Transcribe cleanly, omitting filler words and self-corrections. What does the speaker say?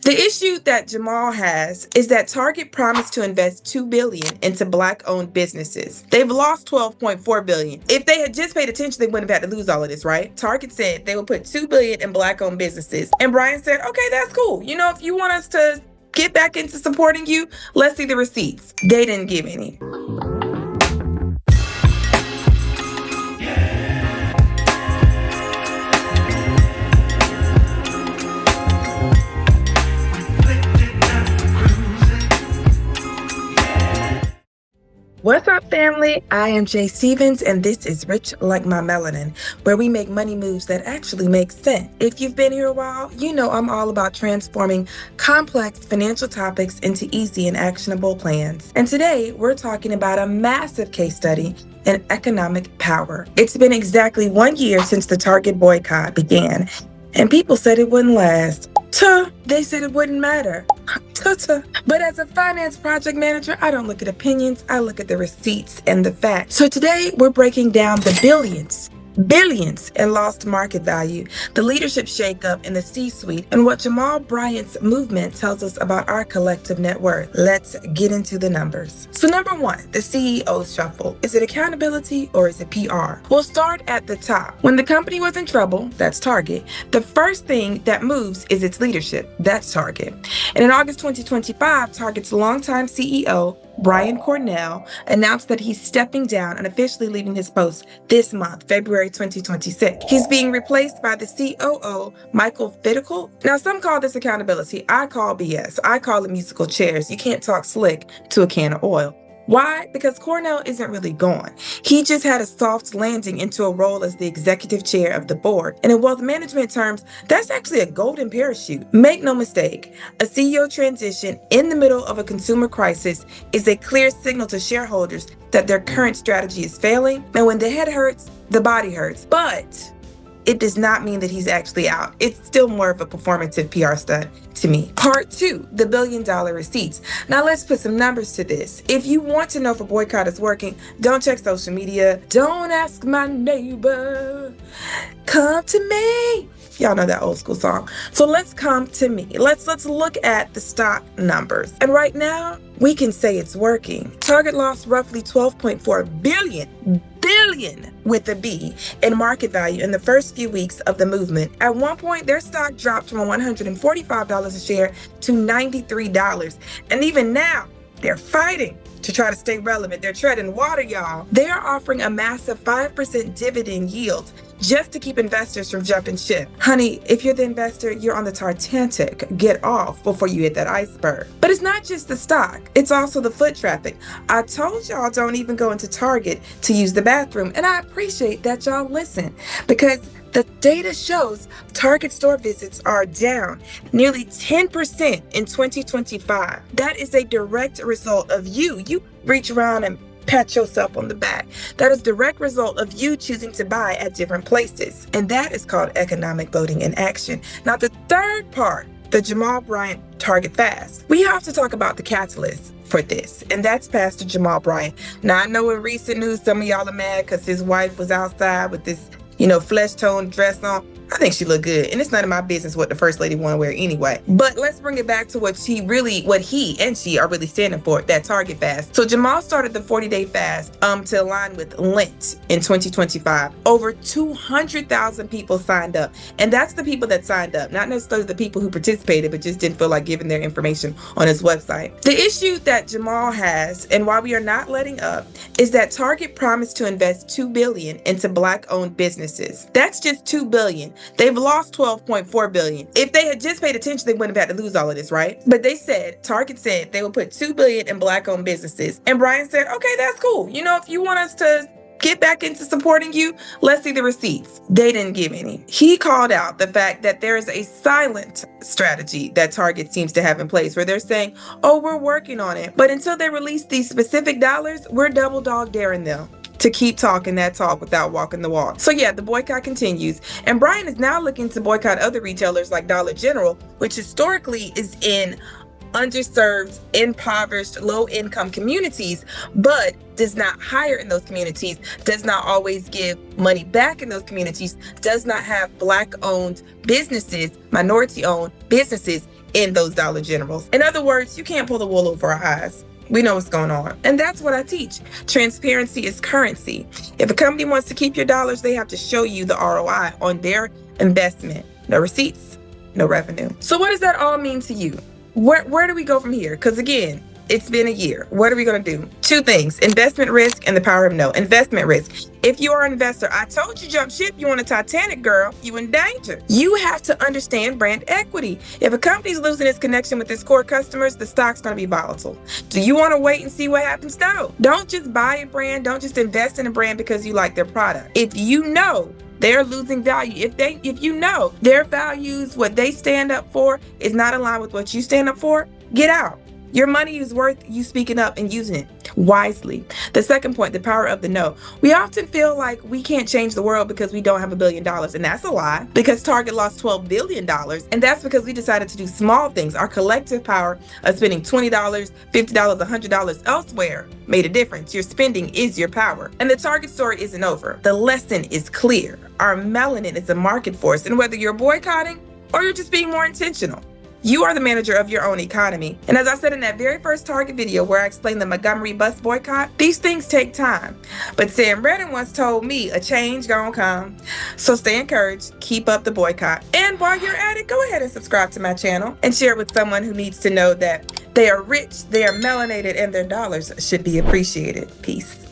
The issue that Jamal has is that Target promised to invest $2 billion into Black-owned businesses. They've lost $12.4 billion. If they had just paid attention, they wouldn't have had to lose all of this, right? Target said they would put $2 billion in Black-owned businesses. And Bryant said, okay, that's cool. If you want us to get back into supporting you, let's see the receipts. They didn't give any. What's up, family? I am Jay Stevens, and this is Rich Like My Melanin, where we make money moves that actually make sense. If you've been here a while, you know I'm all about transforming complex financial topics into easy and actionable plans. And today, we're talking about a massive case study in economic power. It's been exactly 1 year since the Target boycott began, and people said it wouldn't last. They said it wouldn't matter. But as a finance project manager, I don't look at opinions, I look at the receipts and the facts. So today we're breaking down the billions in lost market value, the leadership shakeup in the C-suite, and what Jamal Bryant's movement tells us about our collective net worth. Let's get into the numbers. So number one, the CEO shuffle. Is it accountability or is it PR? We'll start at the top. When the company was in trouble, that's Target, the first thing that moves is its leadership. That's Target. And in August 2025, Target's longtime CEO, Cornell, announced that he's stepping down and officially leaving his post this month, February 2026. He's being replaced by the COO, Michael Fiddicle. Now, some call this accountability. I call BS. I call it musical chairs. You can't talk slick to a can of oil. Why? Because Cornell isn't really gone. He just had a soft landing into a role as the executive chair of the board. And in wealth management terms, that's actually a golden parachute. Make no mistake, a CEO transition in the middle of a consumer crisis is a clear signal to shareholders that their current strategy is failing. And when the head hurts, the body hurts. But it does not mean that he's actually out. It's still more of a performative PR stunt to me. Part two, the $1 billion receipts. Now let's put some numbers to this. If you want to know if a boycott is working, don't check social media. Don't ask my neighbor. Come to me. Y'all know that old school song. So let's come to me. Let's look at the stock numbers. And right now, we can say it's working. Target lost roughly $12.4 billion with a B in market value in the first few weeks of the movement. At one point, their stock dropped from $145 a share to $93. And even now, they're fighting to try to stay relevant. They're treading water, y'all. They are offering a massive 5% dividend yield just to keep investors from jumping ship. Honey, if you're the investor, you're on the Titanic. Get off before you hit that iceberg. But it's not just the stock, it's also the foot traffic. I told y'all don't even go into Target to use the bathroom, and I appreciate that y'all listen, because the data shows Target store visits are down nearly 10% in 2025. That is a direct result of you. You reach around and pat yourself on the back. That is a direct result of you choosing to buy at different places. And that is called economic voting in action. Now, the third part, the Jamal Bryant Target fast. We have to talk about the catalyst for this, and that's Pastor Jamal Bryant. Now, I know in recent news, some of y'all are mad because his wife was outside with this flesh tone dress on. I think she looked good, and it's none of my business what the first lady want to wear anyway. But let's bring it back to what he and she are really standing for, that Target fast. So Jamal started the 40-day fast to align with Lent in 2025. Over 200,000 people signed up, and that's the people that signed up, not necessarily the people who participated but just didn't feel like giving their information on his website. The issue that Jamal has, and why we are not letting up, is that Target promised to invest $2 billion into Black-owned businesses. That's just $2 billion. They've lost $12.4 billion. If they had just paid attention, they wouldn't have had to lose all of this, right? But Target said they would put $2 billion in Black-owned businesses. And Bryant said, okay, that's cool. If you want us to get back into supporting you, let's see the receipts. They didn't give any. He called out the fact that there is a silent strategy that Target seems to have in place where they're saying, oh, we're working on it. But until they release these specific dollars, we're double dog daring them to keep talking that talk without walking the walk. So yeah, the boycott continues. And Bryant is now looking to boycott other retailers like Dollar General, which historically is in underserved, impoverished, low-income communities, but does not hire in those communities, does not always give money back in those communities, does not have Black-owned businesses, minority-owned businesses in those Dollar Generals. In other words, you can't pull the wool over our eyes. We know what's going on. And that's what I teach. Transparency is currency. If a company wants to keep your dollars, they have to show you the ROI on their investment. No receipts, no revenue. So what does that all mean to you? Where do we go from here? Because again, it's been a year. What are we going to do? Two things: investment risk and the power of no. Investment risk. If you are an investor, I told you jump ship. You on a Titanic, girl. You in danger. You have to understand brand equity. If a company's losing its connection with its core customers, the stock's going to be volatile. Do you want to wait and see what happens? No. Don't just buy a brand. Don't just invest in a brand because you like their product. If you know they're losing value, if you know their values, what they stand up for is not aligned with what you stand up for, get out. Your money is worth you speaking up and using it wisely. The second point, the power of the no. We often feel like we can't change the world because we don't have $1 billion. And that's a lie, because Target lost $12 billion. And that's because we decided to do small things. Our collective power of spending $20, $50, $100 elsewhere made a difference. Your spending is your power. And the Target story isn't over. The lesson is clear. Our melanin is a market force. And whether you're boycotting or you're just being more intentional, you are the manager of your own economy. And as I said in that very first Target video where I explained the Montgomery bus boycott, these things take time. But Sam Brennan once told me a change gonna come. So stay encouraged, keep up the boycott. And while you're at it, go ahead and subscribe to my channel and share it with someone who needs to know that they are rich, they are melanated, and their dollars should be appreciated. Peace.